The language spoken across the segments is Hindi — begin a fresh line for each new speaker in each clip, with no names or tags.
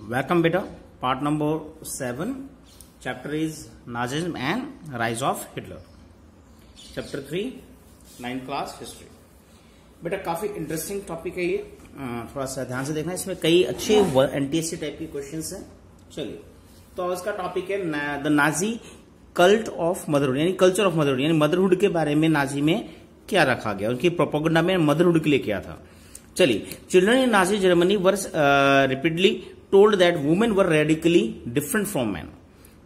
Welcome beta, part number 7. Chapter is Nazism and Rise of Hitler. Chapter 3, 9th class history. बेटा काफी इंटरेस्टिंग टॉपिक है ये, थोड़ा सा ध्यान से देखना, इसमें कई अच्छे एनटीएससी टाइप के क्वेश्चंस हैं। चलिए, तो इसका टॉपिक है the Nazi cult of motherhood, यानी कल्चर ऑफ मदरहुड, यानी मदरहुड के बारे में नाजी में क्या रखा गया, उनकी प्रोपेगेंडा में मदरहुड के लिए क्या था। चलिए, children in Nazi Germany were repeatedly told that women were radically different from man.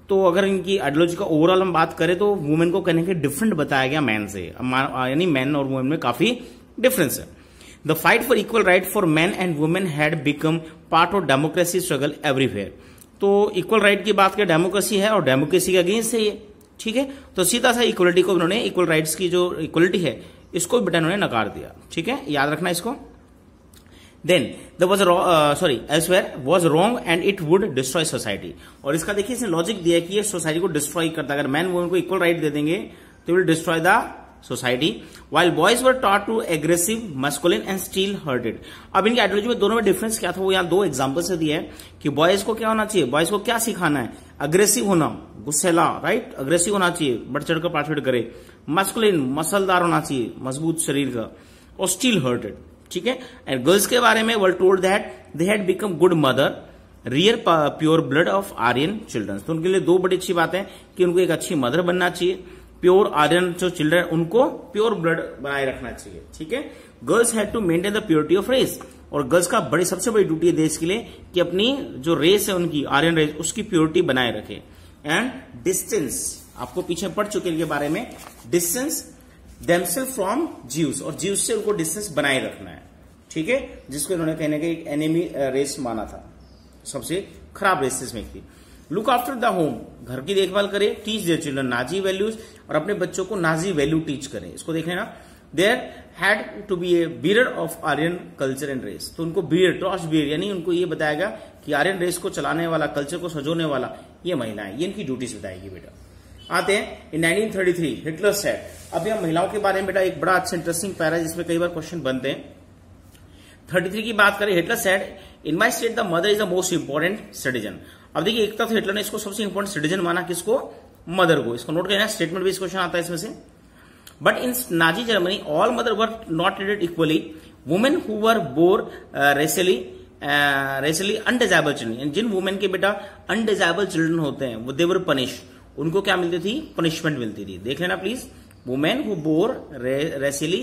तो अगर इनकी आइडियोलॉजी का ओवरऑल हम बात करें तो वुमेन को कहने के डिफरेंट बताया गया मैन से, यानी मैन और वुमेन में काफी डिफरेंस है। The fight for equal right for man and women had become part of democracy struggle everywhere. तो इक्वल राइट की बात करें, डेमोक्रेसी है और डेमोक्रेसी के अगेंस्ट है ये, ठीक है। तो सीधा सा इक्वलिटी को इन्होंने, इक्वल राइट्स की जो इक्वलिटी है इसको बेटा इन्होंने नकार दिया, ठीक है, याद रखना इसको। Then there was elsewhere was wrong and it would destroy society। और इसका देखिए इसने लॉजिक दिया कि ये सोसाइटी को डिस्ट्रॉय करता है, अगर मैन वुमेन को इक्वल राइट दे देंगे तो will destroy the society. while boys were taught to aggressive masculine and steel hearted। अब इनकी आइडियोलॉजी में दोनों में डिफरेंस क्या था, वो यहाँ दो एग्जांपल से दिया है कि बॉयज को क्या होना चाहिए, बॉयज को क्या सिखाना है, अग्रेसिव होना, गुस्सेला, राइट, अग्रेसिव होना चाहिए, बढ़ चढ़कर पार्टिसिपेट करे, मस्कुलिन, मसलदार होना चाहिए, मजबूत शरीर का, और स्टील हार्टेड, ठीक है। एंड गर्ल्स के बारे में were told that they had become good mother, rear pure blood of Aryan children. तो उनके लिए दो बड़ी अच्छी बात है कि उनको एक अच्छी मदर बनना चाहिए, प्योर आर्यन जो चिल्ड्रन उनको प्योर ब्लड बनाए रखना चाहिए, ठीक है। Girls had to maintain the purity of race, और गर्ल्स का सबसे बड़ी ड्यूटी है देश के लिए कि अपनी जो रेस है उनकी आर्यन रेस, उसकी प्योरिटी बनाए रखे। एंड डिस्टेंस, आपको पीछे पढ़ चुके इनके बारे में, डिस्टेंस themselves फ्रॉम ज्यूस, और ज्यूस से उनको डिस्टेंस बनाए रखना है, ठीक है, जिसको इन्होंने कहने के एक एनिमी रेस माना था, सबसे खराब रेसेस में थी। लुक आफ्टर द होम, घर की देखभाल करे, teach their children Nazi values, और अपने बच्चों को नाजी वैल्यू टीच करें। इसको देख लेना, there had to be a bearer of Aryan culture and race. तो उनको बीरर, टॉस बीरर, यानी उनको ये बताया गया कि आर्यन रेस को चलाने वाला, कल्चर को सजोने वाला ये महिला है, ये इनकी ड्यूटीज बताएगी बेटा। आते हैं इन 1933 हिटलर सेड। अभी हम महिलाओं के बारे में बेटा एक बड़ा अच्छा इंटरेस्टिंग पैरा है जिसमें कई बार क्वेश्चन बनते हैं। 33 की बात करें, Hitler said in my state the mother is the most important citizen. अब देखिए, एक तरफ हिटलर ने इसको सबसे इंपॉर्टेंट सिटीजन माना, किसको, मदर को। इसको नोट करना, स्टेटमेंट बेस्ड क्वेश्चन आता है इसमें से। But in Nazi Germany all mother were not treated equally, women who were bore racially undesirable children, जिन वुमेन के बेटा अनडिजाबल चिल्ड्रन होते हैं वो दे वर पनिश, उनको क्या मिलती थी, पनिशमेंट मिलती थी। देख लेना please, women who bore racially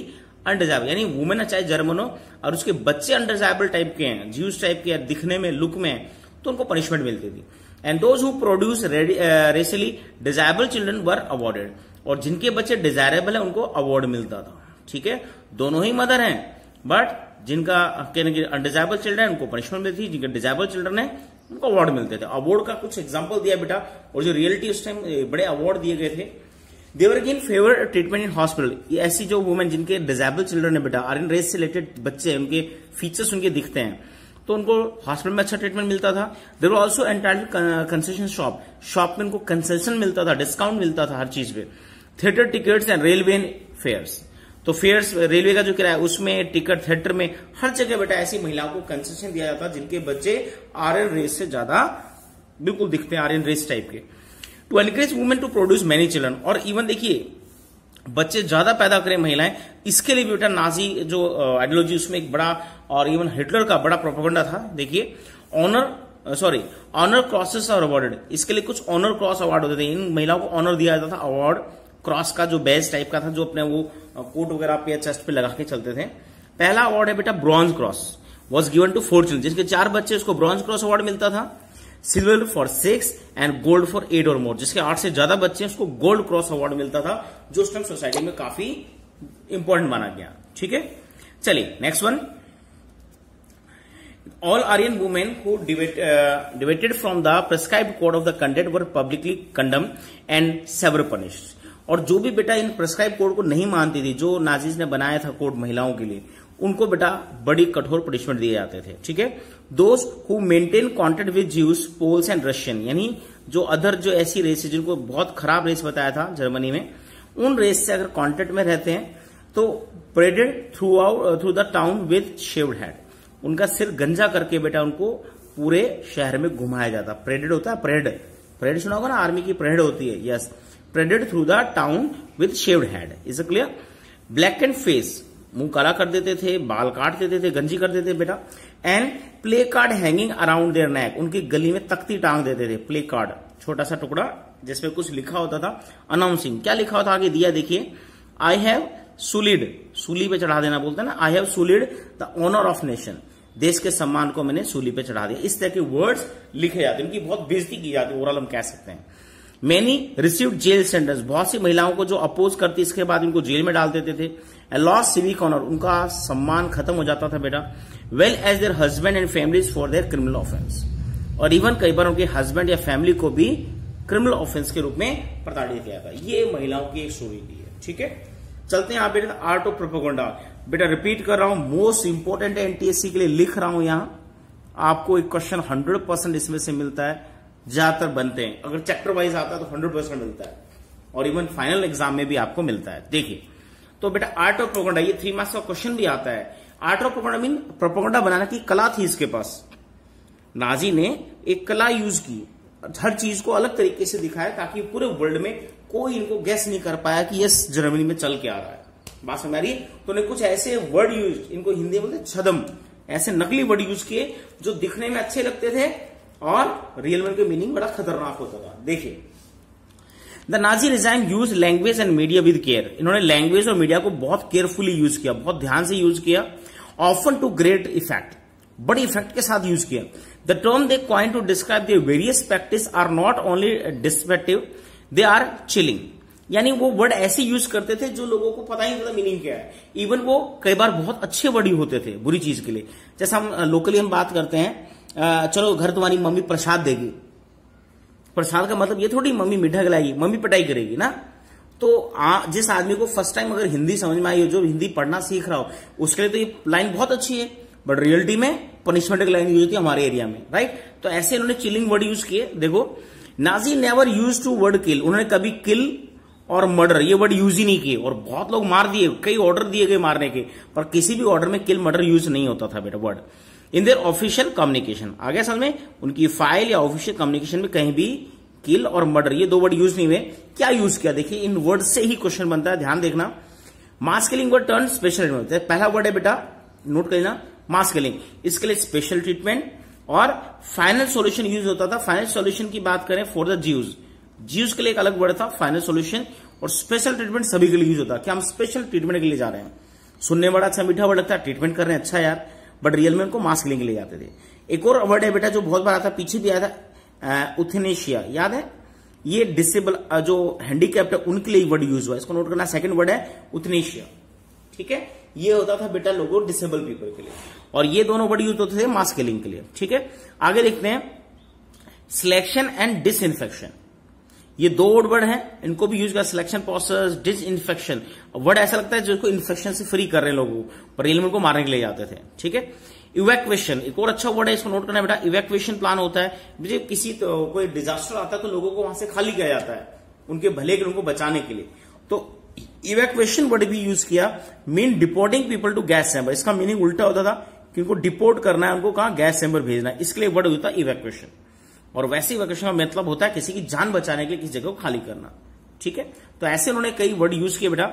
अनडिजाबल, यानी वुमेन चाहे जर्मन हो और उसके बच्चे अनडिजाबल टाइप के हैं, ज्यूस टाइप के, दिखने में, लुक में, तो उनको पनिशमेंट मिलती थी। And those who produce racially desirable children were awarded, और जिनके बच्चे डिजायरेबल है उनको अवार्ड मिलता था, ठीक है। दोनों ही मदर हैं, बट जिनका अनडिजायबल चिल्ड्रन उनको पनिशमेंट मिलती थी, जिनके डिजायबल चिल्ड्रन है उनको अवार्ड मिलते थे। अवार्ड का कुछ एग्जांपल दिया बेटा, और जो रियलिटी उस टाइम बड़े अवार्ड दिए गए थे। They were given favour treatment in hospital, ये ऐसी जो वुमेन जिनके डिजेबल चिल्ड्रन है बेटा, आर्यन रेस से रिलेटेड बच्चे हैं, उनके फीचर्स उनके दिखते हैं, तो उनको हॉस्पिटल में अच्छा ट्रीटमेंट मिलता था। They were also entitled concession shop में उनको कंसेशन मिलता था, डिस्काउंट मिलता था हर चीज पे। Theatre tickets and railway fares, तो फेयर्स, रेलवे का जो किराया उसमें, टिकट, थिएटर में, हर जगह बेटा ऐसी महिलाओं को कंसेशन दिया जाता जिनके बच्चे आर्यन रेस से ज्यादा बिल्कुल दिखते हैं, आर्यन रेस टाइप के। To encourage women to produce many children, और इवन देखिए बच्चे ज्यादा पैदा करें महिलाएं, इसके लिए बेटा नाजी जो आइडियोलॉजी उसमें एक बड़ा, और इवन हिटलर का बड़ा प्रोपेगेंडा था। देखिए, ऑनर क्रॉसेस आर अवार्डेड, इसके लिए कुछ ऑनर क्रॉस अवार्ड होते थे, इन महिलाओं को ऑनर दिया जाता था, अवार्ड क्रॉस का जो बेस टाइप का था, जो अपने वो कोट वगैरह पे चेस्ट पे लगा के चलते थे। पहला अवार्ड है बेटा bronze cross, was given to 4 children, जिसके 4 बच्चे उसको ब्रॉन्ज क्रॉस अवार्ड मिलता था। Silver for 6 and gold for 8 और मोर, जिसके 8 से ज्यादा बच्चे हैं उसको गोल्ड क्रॉस अवार्ड मिलता था, जो उस टाइम सोसाइटी में काफी इंपॉर्टेंट माना गया, ठीक है। चलिए next one, all Aryan women who deviated from the prescribed code of the conduct were publicly condemned and severely punished। और जो भी बेटा इन प्रेस्क्राइब कोड को नहीं मानती थी, जो नाजीज ने बनाया था कोड महिलाओं के लिए, उनको बेटा बड़ी कठोर पनिशमेंट दिए जाते थे, ठीक है। Those who maintain contact with Jews, Poles and Russian, यानी जो अदर जो ऐसी रेस है जिनको बहुत खराब रेस बताया था जर्मनी में, उन रेस से अगर कॉन्टेक्ट में रहते हैं तो paraded through the town with shaved head, उनका सिर गंजा करके बेटा उनको पूरे शहर में घुमाया जाता। परेड होता है, परेड, परेड सुना होगा ना, आर्मी की परेड होती है, yes, paraded through the town with shaved head. Is it clear? Black and face, मुंह काला कर देते थे, बाल काट देते थे, गंजी कर देते बेटा। And play card hanging around their neck, उनकी गली में तख्ती टांग देते थे। प्ले कार्ड, छोटा सा टुकड़ा जिसमें कुछ लिखा होता था, अनाउंसिंग। क्या लिखा होता आगे दिया देखिए, आई हैव सुलिड, सूली पे चढ़ा देना बोलते हैं ना, I have sullied the honour of nation, देश के सम्मान को मैंने सूली पे चढ़ा दिया। इस तरह के वर्ड्स लिखे जाते हैं, उनकी बहुत बेइज्जती की जाती है, ओवरऑल हम कह सकते हैं। मैनी रिसीव्ड जेल सेंटेंस, बहुत सी महिलाओं को जो अपोज करती इसके बाद इनको जेल में डाल देते थे। लॉस सिविक ऑनर, उनका सम्मान खत्म हो जाता था बेटा। Well as their husband and families for their criminal offence, और इवन कई बार उनके हस्बैंड या फैमिली को भी क्रिमिनल ऑफेंस के रूप में प्रताड़ित किया था। ये महिलाओं की एक स्टोरी थी, ठीक है। चलते हैं आप बेटा आर्ट ऑफ प्रोपेगेंडा। बेटा रिपीट कर रहा हूं, मोस्ट इंपोर्टेंट है एनटीएससी के लिए, लिख रहा हूं यहां। आपको एक क्वेश्चन 100% इसमें से मिलता है, ज्यादातर बनते हैं, अगर चैप्टर वाइज आता है तो 100% मिलता है, और इवन फाइनल एग्जाम में भी आपको मिलता है। देखिए तो बेटा आर्ट ऑफ प्रोपेगेंडा, ये 3 मार्क्स का क्वेश्चन भी आता है। Art of propaganda mean propaganda बनाने की कला थी इसके पास। नाजी ने एक कला यूज की, हर चीज को अलग तरीके से दिखाया ताकि पूरे वर्ल्ड में कोई इनको गेस नहीं कर पाया कि यस जर्मनी में चल के आ रहा है। बात समझ आ रही है? तो उन्हें कुछ ऐसे वर्ड यूज, इनको हिंदी में बोलते छदम, ऐसे नकली वर्ड यूज किए जो दिखने में अच्छे लगते थे और रियल में उनके मीनिंग बड़ा खतरनाक होता था। देखिए the Nazi regime use language and media with care, इन्होंने लैंग्वेज और मीडिया को बहुत केयरफुली यूज किया, बहुत ध्यान से यूज किया। ऑफन टू ग्रेट इफेक्ट, बड़ी इफेक्ट के साथ यूज किया। The term they coin to describe the various practice are not only deceptive, they are chilling, यानी वो वर्ड ऐसे यूज करते थे जो लोगों को पता ही नहीं था मीनिंग क्या है। इवन वो कई बार बहुत अच्छे वर्ड ही होते थे बुरी चीज के लिए। जैसा हम लोकली हम बात करते हैं, चलो घर तुम्हारी मम्मी प्रसाद देगी, प्रसाद का मतलब ये थोड़ी मम्मी मीठा खिलाएगी, मम्मी पिटाई करेगी ना। तो जिस आदमी को फर्स्ट टाइम अगर हिंदी समझ में आई हो, जो हिंदी पढ़ना सीख रहा हो, उसके लिए तो ये लाइन बहुत अच्छी है, बट रियलिटी में पनिशमेंट की लाइन यूज होती है हमारे एरिया में, राइट। तो ऐसे इन्होंने चिलिंग वर्ड यूज किए। देखो Nazi never use to word kill, उन्होंने कभी किल और मर्डर ये वर्ड यूज ही नहीं किए, और बहुत लोग मार दिए, कई ऑर्डर दिए गए मारने के, पर किसी भी ऑर्डर में किल मर्डर यूज नहीं होता था बेटा word. In their official communication, आगे समझ में, उनकी फाइल या ऑफिशियल कम्युनिकेशन में कहीं भी किल और मर्डर ये 2 वर्ड यूज नहीं हुए। क्या यूज किया देखिए, इन वर्ड से ही क्वेश्चन बनता है, ध्यान देखना। Mass killing word turn special, पहला वर्ड है बेटा नोट कर लेना, मास किलिंग, इसके लिए स्पेशल ट्रीटमेंट। और फाइनल सॉल्यूशन यूज होता था। फाइनल सॉल्यूशन की बात करें फॉर द ज्यूज, ज्यूज के लिए एक अलग वर्ड था फाइनल सॉल्यूशन, और स्पेशल ट्रीटमेंट सभी के लिए यूज होता। क्या हम स्पेशल ट्रीटमेंट के लिए जा रहे हैं, सुनने बड़ा अच्छा मीठा वर्ड लगता है, ट्रीटमेंट कर रहे हैं अच्छा यार, बट रियल में उनको मास किलिंग के लिए जाते थे। एक और वर्ड है बेटा जो बहुत बार आता, पीछे भी आया था, उथनेशिया, याद है, ये डिसेबल जो हैंडीकैप्ड है उनके लिए वर्ड यूज हुआ, इसको नोट करना। सेकंड वर्ड है उथनेशिया, ठीक है, ये होता था बेटा लोगों डिसेबल पीपल के लिए, और ये दोनों वर्ड यूज होते थे मास किलिंग के लिए, ठीक है। आगे देखते हैं सिलेक्शन एंड डिसइंफेक्शन, ये 2 वर्ड हैं, इनको भी यूज किया। सिलेक्शन प्रोसेस, डिसइंफेक्शन, वर्ड ऐसा लगता है जिसको इन्फेक्शन से फ्री कर रहे हैं लोगों, पर रियल में को मारने के लिए जाते थे, ठीक है। इवैक्यूएशन एक और अच्छा वर्ड है, इसको नोट करना बेटा। इवैक्यूएशन प्लान होता है, मुझे किसी कोई डिजास्टर आता है तो लोगों को वहां से खाली किया जाता है उनके भले के लिए, उनको बचाने के लिए, तो इवैक्यूएशन वर्ड भी यूज किया। Mean deporting people to gas chamber, इसका मीनिंग उल्टा होता था कि उनको डिपोर्ट करना है, उनको कहां गैस चैम्बर भेजना है, इसके लिए वर्ड होता है इवैक्यूएशन। और वैसे इवैक्यूएशन का मतलब होता है किसी की जान बचाने के लिए किसी जगह को खाली करना, ठीक है। तो ऐसे उन्होंने कई वर्ड यूज किए बेटा।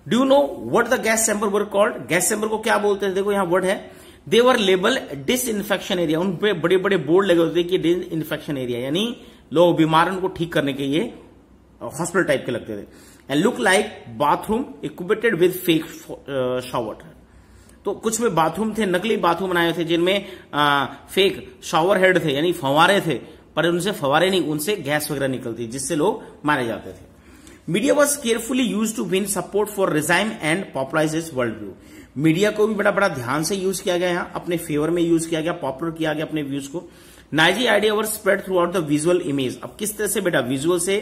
Do you know what the gas chamber were called, gas chamber को क्या बोलते हैं, देखो यहां वर्ड है, दे वर लेबल डिसइंफेक्शन एरिया, उन पे बड़े बड़े बोर्ड लगे होते कि डिसइंफेक्शन एरिया, यानी लोग बीमार उनको ठीक करने के ये हॉस्पिटल टाइप के लगते थे। And look like bathroom equipped with fake shower, तो कुछ में बाथरूम थे, नकली बाथरूम बनाए थे जिनमें फेक शावर हेड थे, यानी फंवारे थे, पर उनसे फंवारे नहीं, उनसे गैस वगैरह निकलती जिससे लोग मारे जाते थे। Media was carefully use to win support for regime and popularise its world view, media को भी बड़ा ध्यान से यूज किया गया, यहां अपने फेवर में यूज किया गया, पॉपुलर किया गया अपने व्यूज को। Nazi idea were spread through out the visual image, अब किस तरह से बेटा विजुअल से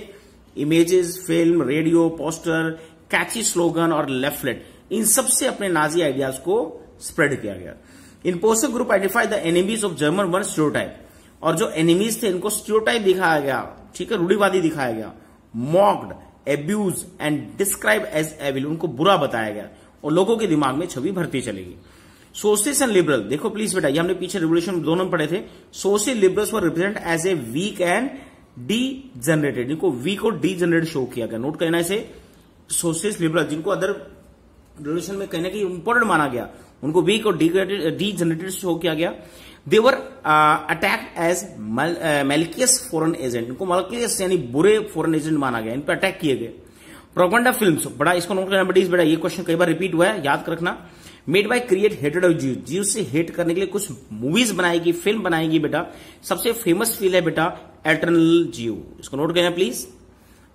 इमेजेस, फिल्म, रेडियो, पोस्टर, कैची स्लोगन और लेफलेट, इन सबसे अपने नाजी आइडियाज को स्प्रेड किया गया। In poster group identify the enemies of German one stereotype, और जो एनिमीज थे इनको स्टीरियोटाइप दिखाया गया, ठीक है, रूढ़िवादी दिखाया गया। Mocked, abuse and describe as evil, उनको बुरा बताया गया और लोगों के दिमाग में छवि भरती चलेगी। सोशलिस्ट एंड लिबरल, देखो प्लीज बेटा, ये हमने पीछे रिवोल्यूशन दोनों में पढ़े थे। Social liberals were represent as a weak and degenerated, इनको वीक और डीजनरेटेड शो किया गया। नोट करना इसे, सोशलिस्ट लिबरल जिनको अदर रिवोल्यूशन में कहने की इंपॉर्टेंट माना गया, उनको वीक और डीजनरेटेड शो किया गया। दे वर अटैक्ड एज मैलिकियस फॉरेन एजेंट, इनको मैलिकियस यानी बुरे फॉरेन एजेंट माना गया, इन पर अटैक किए गए। प्रोपेगेंडा फिल्म्स, बड़ा इसको नोट करना बेटा, ये क्वेश्चन कई बार रिपीट हुआ है, याद रखना। Made by create hated of जीव, जीव से हेट करने के लिए कुछ मूवीज बनाएगी, फिल्म बनाएगी बेटा। सबसे फेमस फिल्म है बेटा एटर्नल जीव, इसको नोट करना please.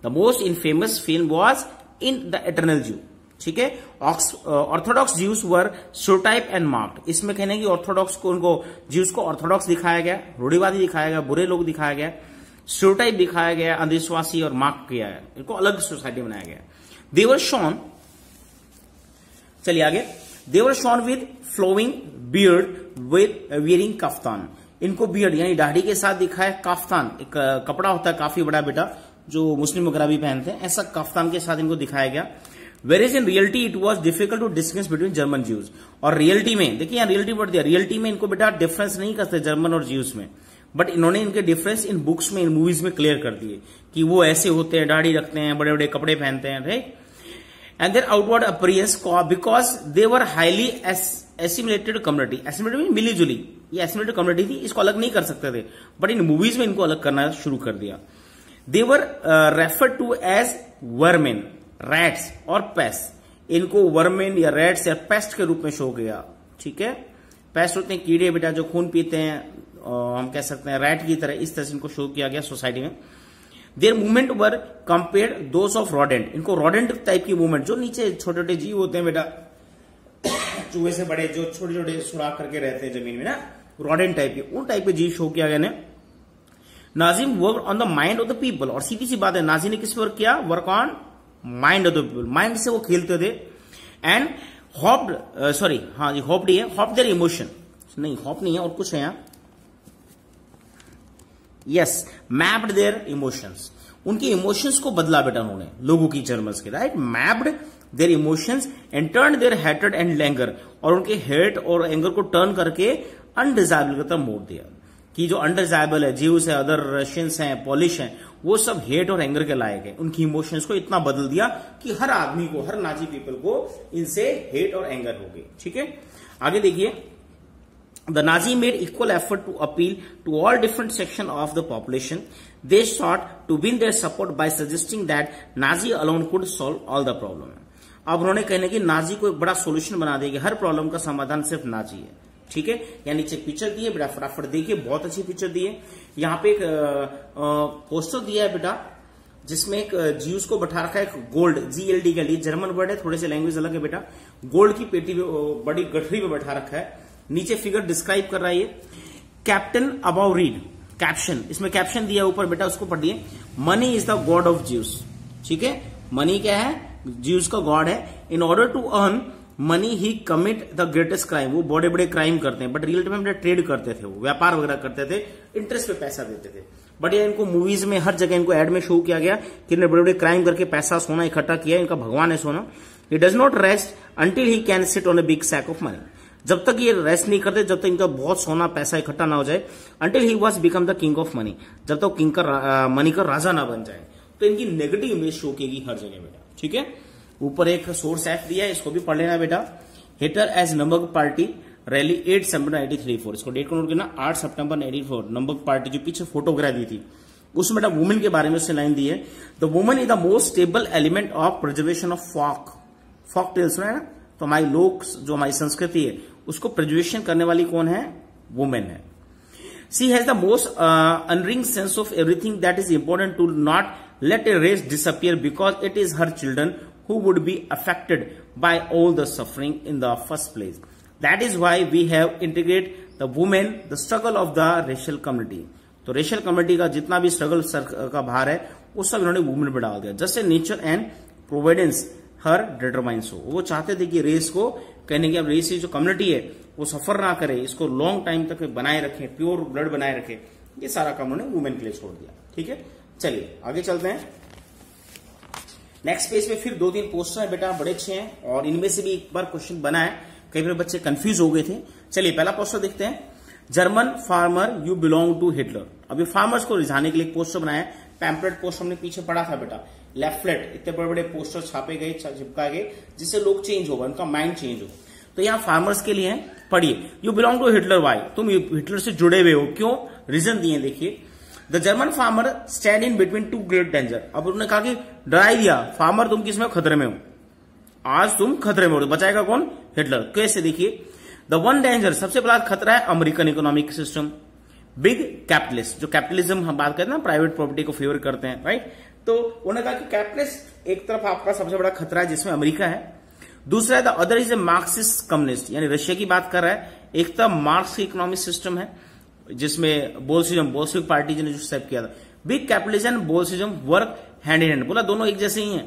The most in famous film was in the eternal जीव, ठीक है। Orthodox जीव्स were stereotype and marked, इसमें कहने की ऑर्थोडॉक्स को, उनको जीव्स को ऑर्थोडॉक्स दिखाया गया, रूढ़िवादी दिखाया गया, बुरे लोग दिखाया गया, स्टेरियोटाइप दिखाया गया, अंधविश्वासी और मार्क किया है, इनको अलग सोसाइटी बनाया गया। दे वर शोन, चलिए आगे, they were shown with flowing beard with wearing kaftan, इनको बियर्ड यानी दाढ़ी के साथ दिखाया। कफ्तान एक कपड़ा होता है काफी बड़ा बेटा, जो मुस्लिम वगैरह भी पहनते हैं, ऐसा कफ्तान के साथ इनको दिखाया गया। Whereas in reality it was difficult to distinguish between German Jews, और रियलिटी में देखिए यहाँ रियलिटी वर्ड दिया, रियलिटी में इनको बेटा डिफरेंस नहीं करते जर्मन और ज्यूज में, बट इन्होंने इनके डिफरेंस इन बुक्स में, इन मूवीज में क्लियर कर दिए कि वो ऐसे होते हैं, दाढ़ी रखते हैं, बड़े बड़े कपड़े पहनते हैं, right. And their outward appearance because they were highly assimilated community, assimilated मिली जुली, ये एसिमिलेटेड कम्युनिटी थी, इसको अलग नहीं कर सकते थे, बट इन मूवीज में इनको अलग करना शुरू कर दिया। दे वर रेफर्ड टू एज वर्मेन, रैट्स और पेस्ट, इनको वर्मेन या रैट्स या पेस्ट के रूप में शो किया, ठीक है। पेस्ट होते हैं कीड़े बेटा जो खून पीते हैं, हम कह सकते हैं रैट की तरह, इस तरह से इनको शो किया गया सोसाइटी में। There movement were compare those of rodent, इनको रॉडेंट टाइप की मूवमेंट, जो नीचे छोटे छोटे जीव होते हैं बेटा, चूहे से बड़े, जो छोटे छोटे सुराख करके रहते हैं जमीन में ना, रॉडेंट टाइप के, उन टाइप के जीव शो किया गया। Nazim work on the mind of the people, और सीधी सी बात है, नाजी ने किस पर वर्क किया, work on mind of the people, mind से वो खेलते थे। एंड होप्ड, सॉरी हाँ जी होप्ड ही है, होप देयर इमोशन, नहीं होप नहीं है और कुछ है यहाँ, यस मैप्ड देयर इमोशंस, उनके इमोशंस को बदला बेटा उन्होंने, लोगों की जर्मन्स के, right. Mapped their emotions and turn their hated and anger, और उनके हेट और एंगर को टर्न करके अनडिजायरेबल की तरफ मोड़ दिया, कि जो अनडिजायरेबल है, जीव्स है, अदर रशियंस हैं, पॉलिश हैं, वो सब हेट और एंगर के लायक है। उनकी इमोशंस को इतना बदल दिया कि हर आदमी को, हर नाजी पीपल को इनसे हेट और एंगर हो गई, ठीक है। आगे देखिए, the Nazi made equal effort to appeal to all different sections of the population. They sought to win their support by suggesting that Nazi alone could solve all the problem. अब उन्होंने कहने की नाजी को एक बड़ा सोल्यूशन बना दिया कि हर प्रॉब्लम का समाधान सिर्फ नाजी है, ठीक है। या नीचे पिक्चर दी है बेटा, फटाफट देखिए, बहुत अच्छी पिक्चर दी है। यहाँ पे एक पोस्टर दिया है बेटा, जिसमें एक जीव्स को बैठा रखा है, एक गोल्ड, GLD के लिए जर्मन वर्ड है, थोड़े से लैंग्वेज अलग है बेटा, गोल्ड की पेटी में, बड़ी गठरी में बैठा रखा है। नीचे फिगर डिस्क्राइब कर रहा है ये, कैप्टन अबाउ रीड, कैप्शन, इसमें कैप्शन दिया ऊपर बेटा, उसको पढ़िए। Money is the god of Jews, ठीक है। मनी क्या है, ज्यूस का गॉड है। In order to earn money he commit the greatest crime, वो बड़े बड़े क्राइम करते हैं, बट रियल टाइम में ट्रेड करते थे, वो व्यापार वगैरह करते थे, इंटरेस्ट पे पैसा देते थे। बट ये इनको मूवीज में हर जगह इनको एड में शो किया गया कि इन्होंने बड़े बड़े क्राइम करके पैसा सोना इकट्ठा किया, इनका भगवान है सोना। He does not rest until he can sit on a big sack of money, जब तक ये रेस्ट नहीं करते, जब तक इनका बहुत सोना पैसा इकट्ठा ना हो जाए। Until he was become the king of money, जब तक किंग का मनी का राजा ना बन जाए। तो इनकी नेगेटिव इमेज शो किएगी हर जगह बेटा, ठीक है। ऊपर एक सोर्स एफ दिया है, इसको भी पढ़ लेना बेटा। हिटलर एज नंबर्ग पार्टी रैली 8 सितंबर 1934, इसको डेट को नोट करना, 8 सितंबर 1934। नंबर्ग पार्टी जो पीछे फोटोग्राफ दी थी, उसमें बेटा वुमेन के बारे में उसने लाइन दी है, the woman is the most stable element of preservation of folk tales, सुना है ना। तो हमारी लोक, जो हमारी संस्कृति है, उसको प्रिजर्वेशन करने वाली कौन है, वुमेन है। She has the most unerring sense of everything that is important to not let a race disappear because it is her children who would be affected by all the suffering in the first place. That is why we have integrated the women, the struggle of the racial community. तो रेशियल कम्युनिटी का जितना भी स्ट्रगल का भार है वो सब इन्होंने वुमेन पे डाल दिया। Just a nature and Providence her determines हो, वो चाहते थे कि रेस को, कहने की अब रेस की जो कम्युनिटी है वो सफर ना करे, इसको लॉन्ग टाइम तक बनाए रखें, प्योर ब्लड बनाए रखें। ये सारा काम उन्होंने वुमेन के लिए छोड़ दिया, ठीक है। चलिए आगे चलते हैं। नेक्स्ट पेज पे फिर 2-3 पोस्टर है बेटा, बड़े अच्छे हैं और इनमें से भी एक बार क्वेश्चन बना है, कई बार बच्चे कंफ्यूज हो गए थे। चलिए पहला पोस्टर देखते हैं। German farmer you belong to Hitler. अभी फार्मर्स को रिझाने के लिए एक पोस्टर बनाया, पैम्पलेट पोस्टर हमने पीछे पढ़ा था बेटा, लेफ्टलेट, इतने बड़े बड़े पोस्टर छापे गए, चिपका गए, जिससे लोग चेंज होगा, उनका माइंड चेंज हो। तो यहाँ फार्मर्स के लिए है, पढ़िए, you belong to Hitler why, तुम हिटलर से जुड़े हुए हो, क्यों, रीजन दिए देखिए। The German farmer stand in between two great danger. अब उन्होंने कहा कि डरा ही दिया, फार्मर तुम किसमें, खतरे में हो, आज तुम खतरे में हो, बचाएगा कौन, हिटलर। कैसे, देखिए, द वन डेंजर, सबसे बड़ा खतरा है American economic system, big capitalist, जो कैपिटलिज्म हम बात करते हैं ना, प्राइवेट प्रॉपर्टी को फेवर करते हैं, राइट। तो उन्होंने कहा कि कैपिटलिस्ट एक तरफ आपका सबसे बड़ा खतरा है जिसमें अमेरिका है, दूसरा है the other is a Marxist communist, यानी रशिया की बात कर रहा है। एक तरफ मार्क्स की इकोनॉमिक सिस्टम है जिसमें बोल्शेविक पार्टी ने जो स्टेप किया था। Big capitalism and Bolshevism work hand in hand, बोला दोनों एक जैसे ही हैं,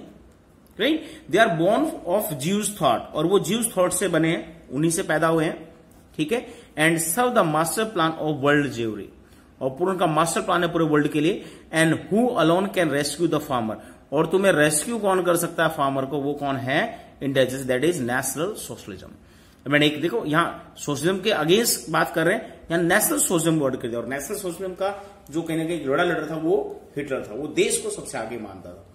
right. They are born of Jews thought, और वो ज्यूज थॉट से बने हैं, उन्हीं से पैदा हुए हैं, ठीक है। And serve the master plan of world Jewry, और पूर्ण का मास्टर प्लान है पूरे वर्ल्ड के लिए। And who alone can rescue the farmer, और तुम्हें रेस्क्यू कौन कर सकता है फार्मर को, वो कौन है, India, that is national socialism. मैंने एक देखो यहाँ सोशलिज्म के अगेंस्ट बात कर रहे हैं, यहाँ नेशनल सोशलिज्म वर्ड कर दिया, और नेशनल सोशलिज्म का जो कहने का बड़ा लीडर था वो हिटलर था, वो देश को सबसे आगे मानता था।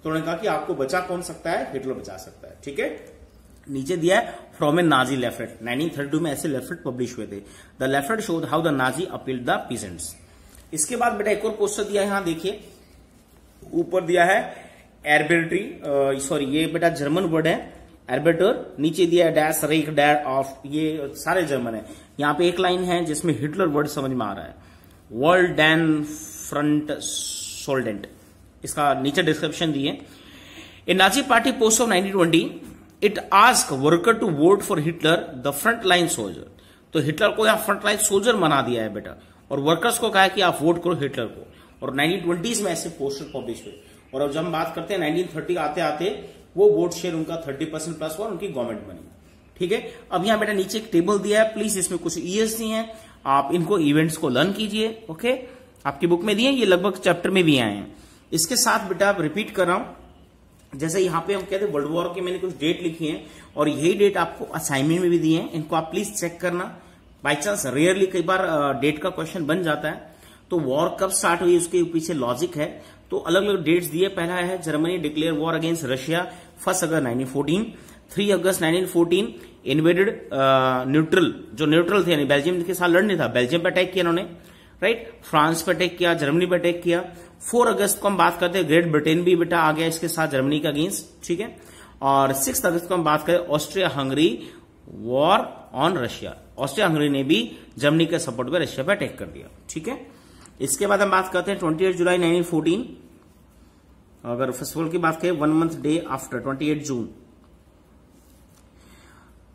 तो उन्होंने कहा कि आपको बचा कौन सकता है, हिटलर बचा सकता है, ठीक है। नीचे दिया है फ्रॉम ए नाजी लेफलेट, 1932 में ऐसे लेफलेट पब्लिश हुए थे। The leaflet showed how the Nazi appealed the peasants. इसके बाद बेटा एक और पोस्टर दिया है, यहां देखिए, ऊपर दिया है एर्बिट्री, सॉरी ये बेटा जर्मन वर्ड है एर्बिटर, नीचे दिया है डैश रेक डैर ऑफ, ये सारे जर्मन है। यहां पे एक लाइन है जिसमें हिटलर वर्ड समझ में आ रहा है, वर्ल्ड डैन फ्रंट सोल्डेंट, इसका नीचे डिस्क्रिप्शन दिए। A Nazi party post of 1920 it ask worker to vote for Hitler the front line soldier. तो हिटलर को यहां फ्रंट लाइन सोल्जर बना दिया है बेटा, और वर्कर्स को कहा है कि आप वोट करो हिटलर को, और 1920s में ऐसे पोस्टर पब्लिश हुए। और अब जब हम बात करते हैं 1930 आते आते वो वोट शेयर उनका 30% प्लस हुआ, उनकी गवर्नमेंट बनी, ठीक है। अब यहां बेटा नीचे एक टेबल दिया है, प्लीज इसमें कुछ ईयर्स दिए हैं, आप इनको इवेंट्स को लर्न कीजिए, ओके, आपकी बुक में दिए, ये लगभग चैप्टर में भी आए हैं। इसके साथ बेटा आप रिपीट कर रहा हूं, जैसे यहां पे हम कहते हैं वर्ल्ड वॉर की मैंने कुछ डेट लिखी है, और यही डेट आपको असाइनमेंट में भी दिए हैं, इनको आप प्लीज चेक करना। बाई चांस रेयरली कई बार डेट का क्वेश्चन बन जाता है, तो वॉर कब स्टार्ट हुई उसके पीछे लॉजिक है। तो अलग अलग डेट्स दिए, पहला है Germany declare war against Russia 1 अगस्त 1914, 3 अगस्त 1914 इन्वेडेड न्यूट्रल, जो न्यूट्रल थे यानी बेल्जियम के साथ लड़ने था, बेल्जियम पे अटैक किया उन्होंने, राइट, फ्रांस पे अटैक किया, जर्मनी पे अटैक किया। 4 अगस्त को हम बात करते हैं ग्रेट ब्रिटेन भी बेटा आ गया इसके साथ जर्मनी के अगेंस्ट, ठीक है। और 6 अगस्त को हम बात करें Austria Hungary war on Russia, Austria Hungary ने भी जर्मनी के सपोर्ट में रशिया पे अटैक कर दिया, ठीक है। इसके बाद हम बात करते हैं 28 जुलाई 1914, अगर फेस्टिवल की बात करें 1 month day after 28 June,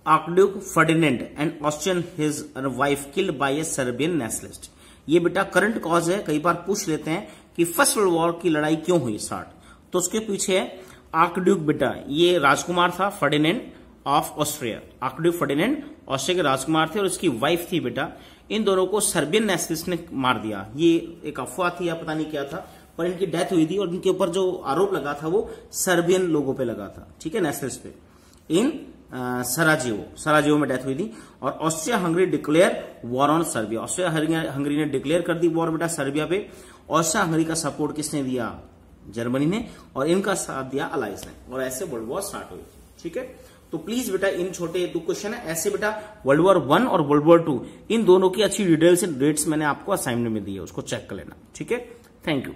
archduke Ferdinand and Austrian his wife killed by A Serbian nationalist. ये बेटा करंट कॉज है, कई बार पूछ लेते हैं कि फर्स्ट वर्ल्ड वॉर की लड़ाई क्यों हुई स्टार्ट, तो उसके पीछे है आर्कड्यूक बेटा, ये राजकुमार था Ferdinand of Austria, archduke Ferdinand Austria के राजकुमार थे, और उसकी वाइफ थी बेटा, इन दोनों को सर्बियन नेशनलिस्ट ने मार दिया। ये एक अफवाह थी या पता नहीं क्या था, पर इनकी डेथ हुई थी, और इनके ऊपर जो आरोप लगा था वो सर्बियन लोगों पे लगा था, ठीक है, नेशनलिस्ट पे। इन सराजेवो में डेथ हुई थी। और Austria Hungary declare war on Serbia, Austria Hungary ने डिक्लेयर कर दी वॉर बेटा सर्बिया पे। ऑस्ट्रिया हंगरी का सपोर्ट किसने दिया, जर्मनी ने, और इनका साथ दिया अलायंस ने, और ऐसे वर्ल्ड वॉर स्टार्ट हुई, ठीक है। तो प्लीज बेटा इन छोटे 2 क्वेश्चन है ऐसे बेटा, वर्ल्ड वॉर 1 और वर्ल्ड वॉर 2 इन दोनों की अच्छी डिटेल्स एंड डेट्स मैंने आपको असाइनमेंट में दी है, उसको चेक कर लेना, ठीक है। Thank you.